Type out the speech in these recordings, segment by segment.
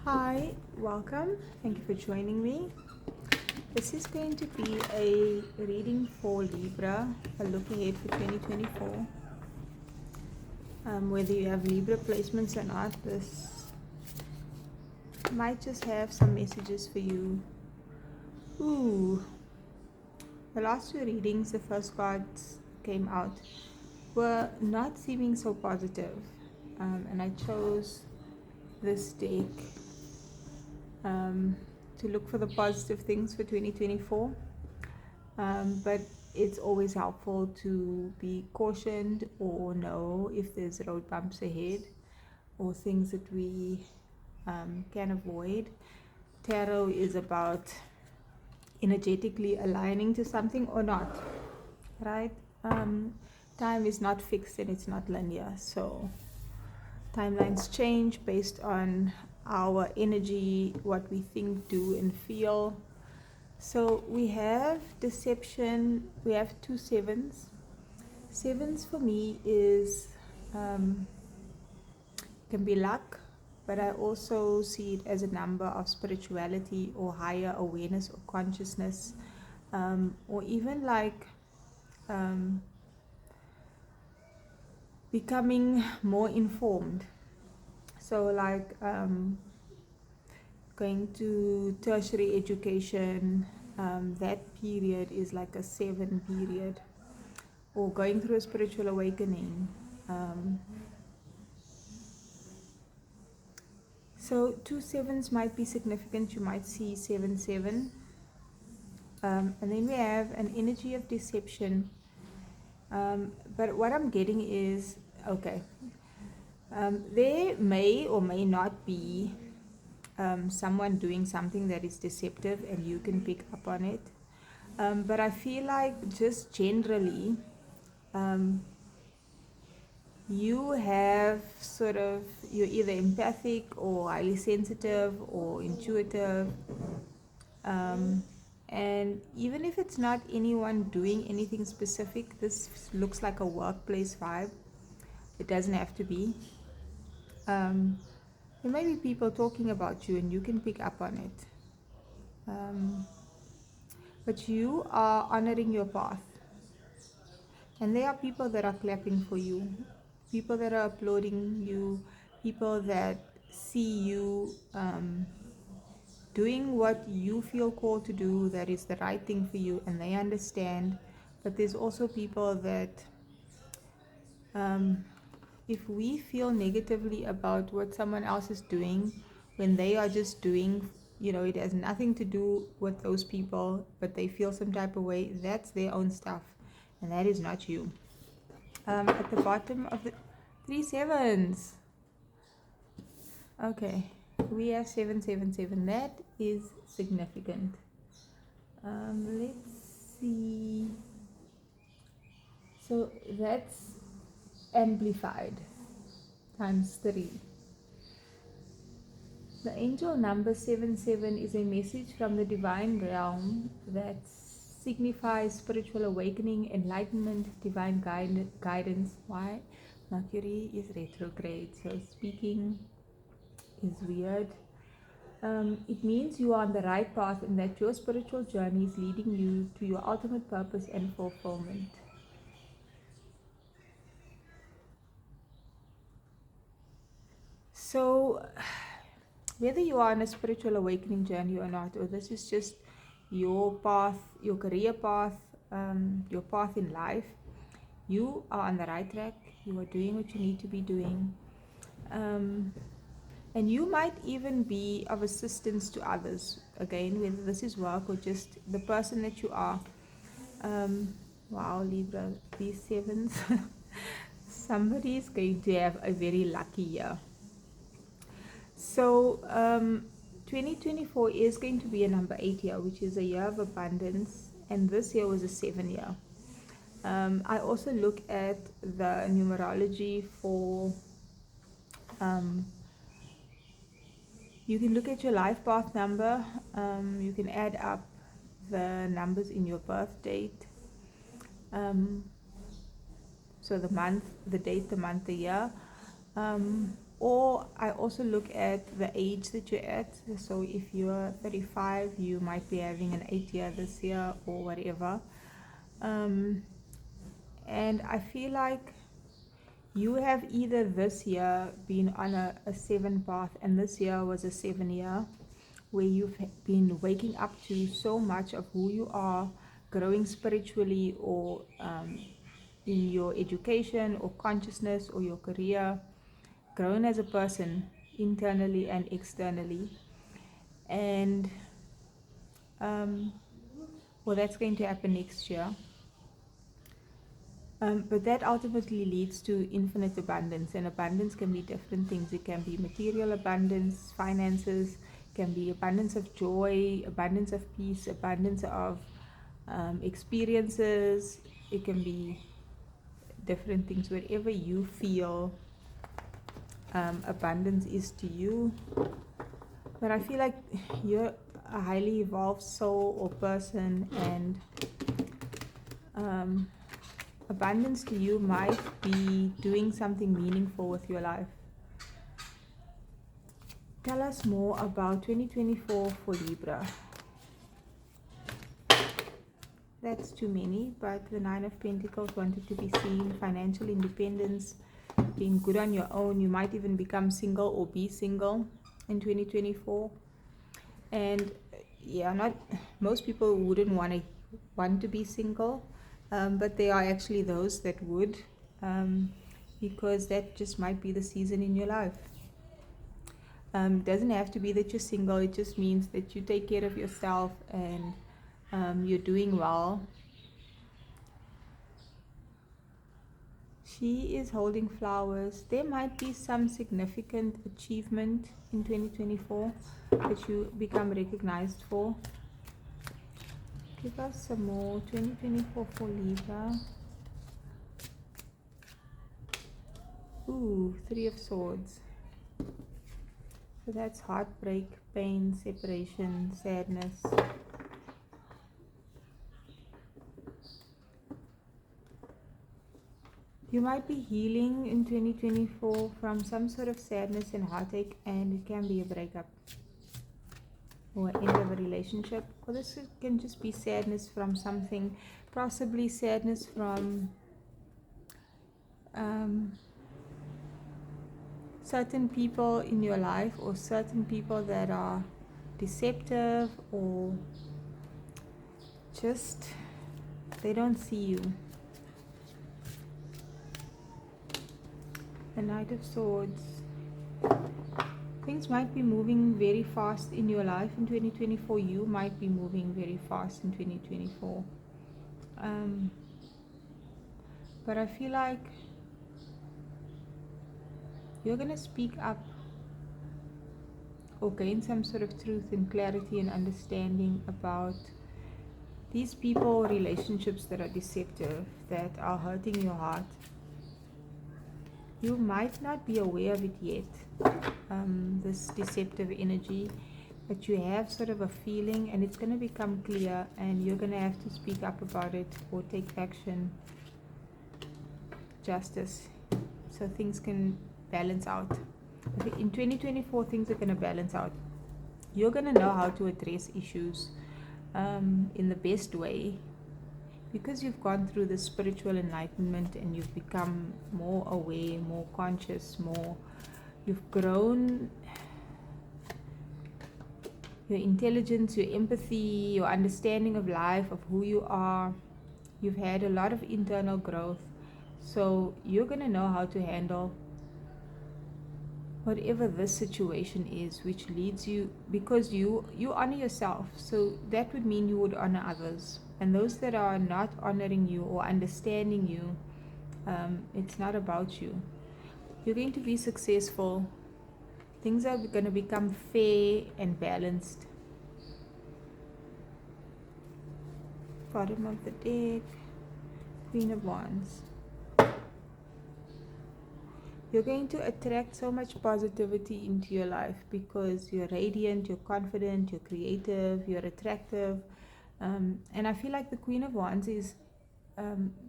Hi, welcome. Thank you for joining me. This is going to be a reading for Libra, a look ahead for 2024. Whether you have Libra placements or not, this might just have some messages for you. Ooh, the last two readings, the first cards came out, were not seeming so positive. And I chose this deck to look for the positive things for 2024. But it's always helpful to be cautioned or know if there's road bumps ahead or things that we can avoid. Tarot is about energetically aligning to something or not, right? Time is not fixed and it's not linear, so timelines change based on our energy, what we think, do, and feel. So we have deception, we have two sevens. Sevens for me is can be luck, but I also see it as a number of spirituality or higher awareness or consciousness, or even like becoming more informed. So like going to tertiary education, that period is like a 7 period, or going through a spiritual awakening. So 2 sevens might be significant. You might see 7-7, and then we have an energy of deception. But what I'm getting is, okay, there may or may not be someone doing something that is deceptive and you can pick up on it. But I feel like just generally, you have you're either empathic or highly sensitive or intuitive. And even if it's not anyone doing anything specific, this looks like a workplace vibe. It doesn't have to be. There may be people talking about you and you can pick up on it. But you are honoring your path. And there are people that are clapping for you, people that are applauding you, people that see you doing what you feel called to do, that is the right thing for you, and they understand. But there's also people that if we feel negatively about what someone else is doing when they are just doing, it has nothing to do with those people, but they feel some type of way, that's their own stuff, and that is not you. At the bottom of the 3 sevens. Okay, we have 777. That is significant. Let's see. So that's amplified times 3. The angel number 77 is a message from the divine realm that signifies spiritual awakening, enlightenment, divine guidance. Why? Mercury is retrograde, so speaking is weird. It means you are on the right path and that your spiritual journey is leading you to your ultimate purpose and fulfillment. So, whether you are on a spiritual awakening journey or not, or this is just your path, your career path, your path in life, you are on the right track. You are doing what you need to be doing. And you might even be of assistance to others, again, whether this is work or just the person that you are. Wow, Libra, these sevens. Somebody is going to have a very lucky year. So 2024 is going to be a number 8 year, which is a year of abundance, and this year was a 7 year. I also look at the numerology for you can look at your life path number. You can add up the numbers in your birth date. So the month, the date, the month, the year. Or I also look at the age that you're at. So if you're 35, you might be having an 8-year this year or whatever. And I feel like you have either this year been on a 7 path, and this year was a 7-year where you've been waking up to so much of who you are, growing spiritually, or in your education or consciousness or your career, growing as a person internally and externally. And well, that's going to happen next year. But that ultimately leads to infinite abundance, and abundance can be different things. It can be material abundance, finances, can be abundance of joy, abundance of peace, abundance of experiences. It can be different things, wherever you feel abundance is to you. But I feel like you're a highly evolved soul or person, and abundance to you might be doing something meaningful with your life. Tell us more about 2024 for Libra. That's too many, but the 9 of Pentacles wanted to be seen, financial independence, being good on your own. You might even become single or be single in 2024. And yeah, not most people wouldn't want to be single, but there are actually those that would, because that just might be the season in your life. Doesn't have to be that you're single. It just means that you take care of yourself and you're doing well. She is holding flowers. There might be some significant achievement in 2024 that you become recognized for. Give us some more. 2024 for Libra. Ooh, 3 of Swords. So that's heartbreak, pain, separation, sadness. You might be healing in 2024 from some sort of sadness and heartache, and it can be a breakup or end of a relationship. Or this can just be sadness from something, possibly sadness from certain people in your life, or certain people that are deceptive, or just they don't see you. The Knight of Swords. Things might be moving very fast in your life in 2024. You might be moving very fast in 2024. But I feel like you're going to speak up or gain some sort of truth and clarity and understanding about these people, relationships that are deceptive, that are hurting your heart. You might not be aware of it yet, this deceptive energy, but you have sort of a feeling, and it's going to become clear, and you're going to have to speak up about it or take action. Justice, so things can balance out. In 2024, things are going to balance out. You're going to know how to address issues in the best way, because you've gone through the spiritual enlightenment and you've become more aware, more conscious, you've grown your intelligence, your empathy, your understanding of life, of who you are. You've had a lot of internal growth, so you're going to know how to handle whatever this situation is, which leads you, because you honor yourself, so that would mean you would honor others. And those that are not honoring you or understanding you, it's not about you. You're going to be successful. Things are going to become fair and balanced. Bottom of the deck, Queen of Wands. You're going to attract so much positivity into your life because you're radiant, you're confident, you're creative, you're attractive. And I feel like the Queen of Wands is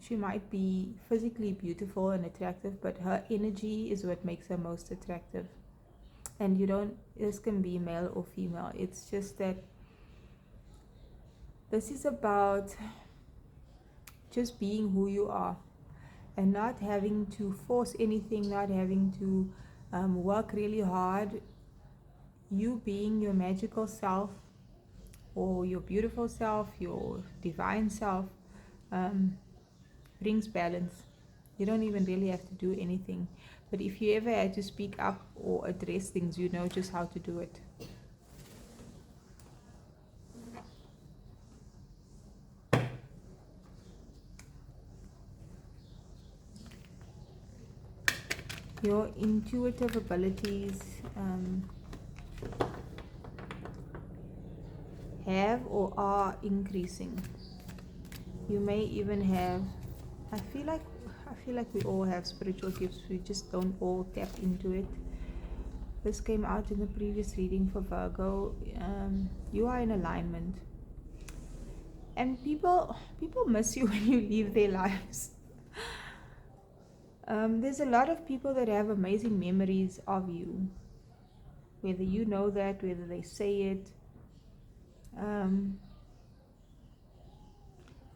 she might be physically beautiful and attractive, but her energy is what makes her most attractive. And this can be male or female. It's just that this is about just being who you are and not having to force anything, not having to work really hard. You being your magical self or your beautiful self, your divine self, um, brings balance. You don't even really have to do anything. But if you ever had to speak up or address things, you know just how to do it. Your intuitive abilities have or are increasing. You may even have, I feel like we all have spiritual gifts, we just don't all tap into it. This came out in the previous reading for Virgo. You are in alignment, and people miss you when you leave their lives. There's a lot of people that have amazing memories of you, whether you know that, whether they say it.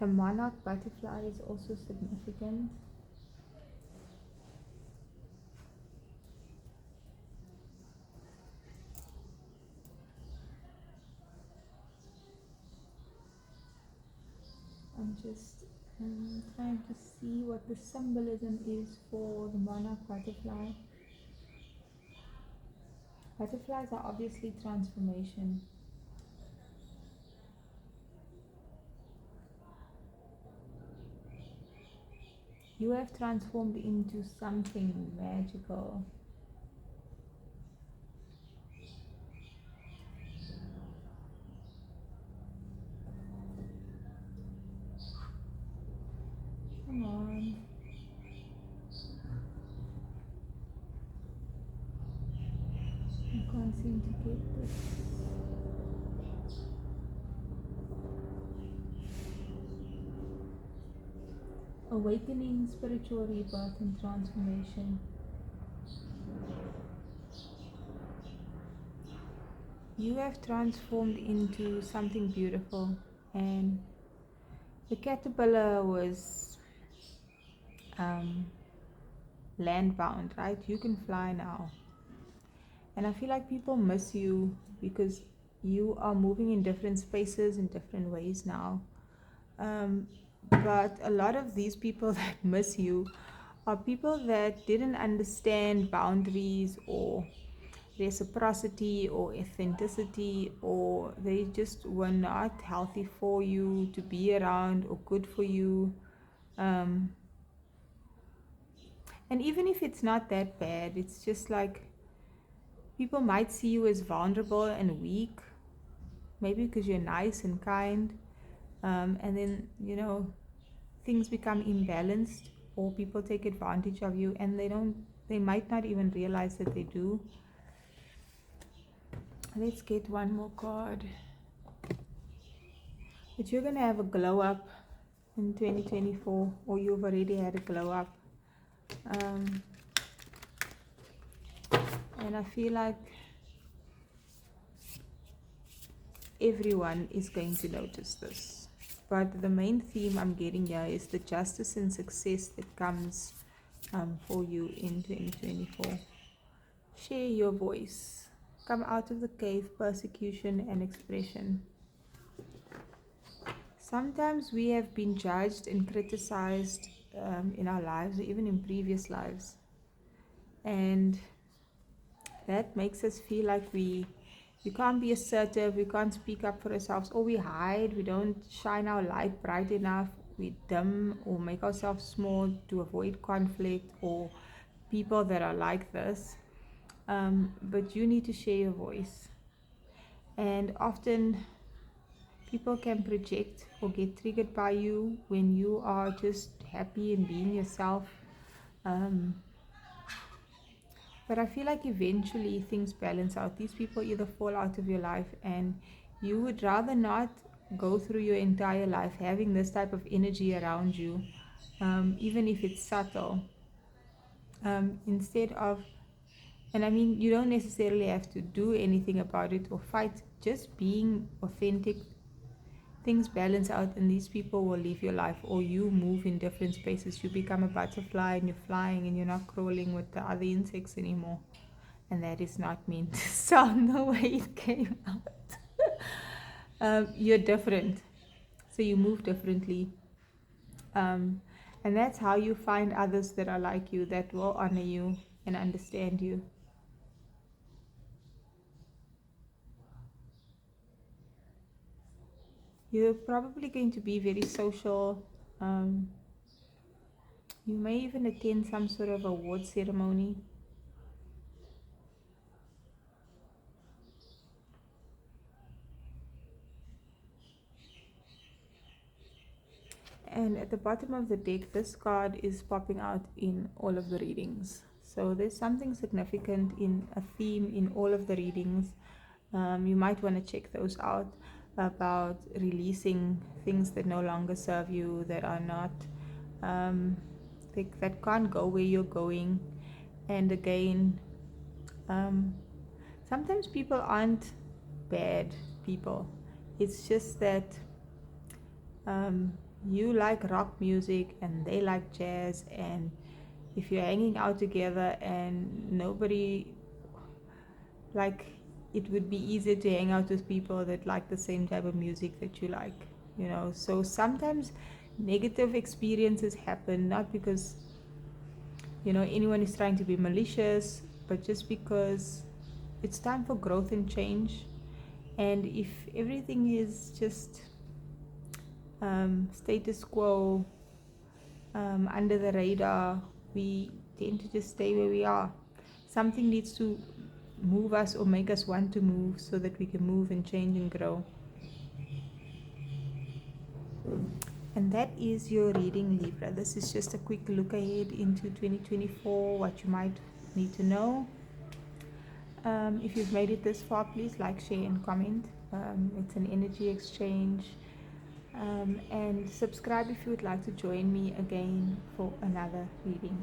The monarch butterfly is also significant. I'm just trying to see what the symbolism is for the monarch butterfly. Butterflies are obviously transformation. You have transformed into something magical. Come on. I can't seem to get this. Awakening, spiritual rebirth, and transformation. You have transformed into something beautiful, and the caterpillar was land bound, right? You can fly now. And I feel like people miss you because you are moving in different spaces in different ways now. But a lot of these people that miss you are people that didn't understand boundaries or reciprocity or authenticity, or they just were not healthy for you to be around or good for you. Um, and even if it's not that bad, it's just like people might see you as vulnerable and weak, maybe because you're nice and kind, and then things become imbalanced, or people take advantage of you, and they might not even realize that they do. Let's get one more card. But you're gonna have a glow up in 2024, or you've already had a glow up. And I feel like everyone is going to notice this. But the main theme I'm getting here is the justice and success that comes for you in 2024. Share your voice. Come out of the cave, persecution and expression. Sometimes we have been judged and criticized in our lives, or even in previous lives. And that makes us feel like we can't be assertive, we can't speak up for ourselves, or we hide, we don't shine our light bright enough, we dim or make ourselves small to avoid conflict or people that are like this. But you need to share your voice. And often people can project or get triggered by you when you are just happy and being yourself. But I feel like eventually things balance out. These people either fall out of your life, and you would rather not go through your entire life having this type of energy around you, even if it's subtle, instead of, and I mean, you don't necessarily have to do anything about it or fight, just being authentic. Things balance out, and these people will leave your life, or you move in different spaces. You become a butterfly and you're flying and you're not crawling with the other insects anymore. And that is not meant to sound the way it came out. You're different, so you move differently. And that's how you find others that are like you, that will honor you and understand you. You're probably going to be very social. You may even attend some sort of award ceremony. And at the bottom of the deck, this card is popping out in all of the readings. So there's something significant in a theme in all of the readings. You might want to check those out, about releasing things that no longer serve you, that are not, that can't go where you're going. And again, sometimes people aren't bad people. It's just that you like rock music and they like jazz, and if you're hanging out together and nobody, like, it would be easier to hang out with people that like the same type of music that you like, so sometimes negative experiences happen, not because anyone is trying to be malicious, but just because it's time for growth and change. And if everything is just status quo, under the radar, we tend to just stay where we are. Something needs to move us or make us want to move, so that we can move and change and grow. And that is your reading, Libra. This is just a quick look ahead into 2024, what you might need to know. If you've made it this far, please like, share, and comment. It's an energy exchange. And subscribe if you would like to join me again for another reading.